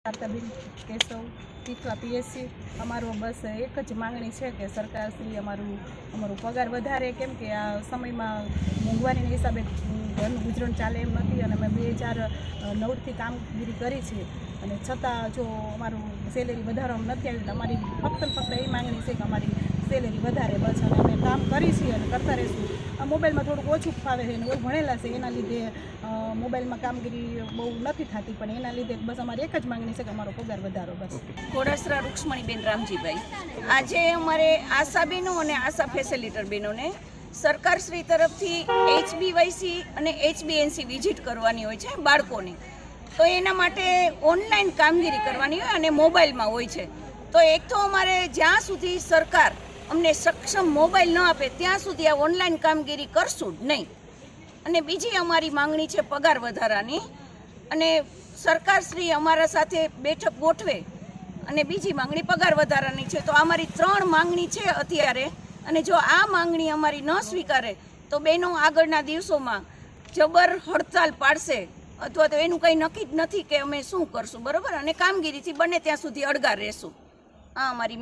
વાર્તાબેન Keshav ટીકવા PSC અમારો બસ એક જ માંગણી છે કે સરકારશ્રી અમારું પગાર વધારે, કેમ કે આ સમયમાં મોંઘવારીના હિસાબે ઘરનું ગુજરાન ચાલે એમ નથી અને અમે 2009થી કામગીરી કરી છે અને છતાં જો અમારું સેલેરી વધારવામાં નથી આવી. અમારી ફક્ત એ માંગણી છે કે અમારી સેલેરી વધારે, બસ. અને અમે કામ કરી છીએ અને કરતા રહીશું. આ મોબાઈલમાં થોડુંક ઓછું ફાવે છે અને એવું ભણેલા છે એના લીધે મોબાઈલમાં કામગીરી બહુ નથી થતી, પણ એના લીધે બસ અમારી એક જ માંગણી છે કે અમારો પગાર વધારો, બસ. ઘોડાસરા રૂક્ષ્મણીબેન રામજીભાઈ. આજે અમારે આશા બહેનો અને આશા ફેસિલિટર બહેનોને સરકારશ્રી તરફથી HBYC અને HBNC વિઝિટ કરવાની હોય છે બાળકોની. તો એના માટે ઓનલાઈન કામગીરી કરવાની હોય અને મોબાઈલમાં હોય છે. તો એક તો અમારે જ્યાં સુધી સરકાર અમને સક્ષમ મોબાઈલ ન આપે ત્યાં સુધી આ ઓનલાઈન કામગીરી કરશું જ નહીં. અને બીજી અમારી માંગણી છે પગાર વધારાની, અને સરકારશ્રી અમારા સાથે બેઠક ગોઠવે. અને બીજી માંગણી પગાર વધારાની છે. તો અમારી 3 માંગણી છે અત્યારે, અને જો આ માંગણી અમારી ન સ્વીકારે તો બહેનો આગળના દિવસોમાં જબર હડતાલ પાડશે, અથવા તો એનું કંઈ નક્કી જ નથી કે અમે શું કરશું, બરાબર. અને કામગીરીથી બને ત્યાં સુધી અડગા રહેશું. આ અમારી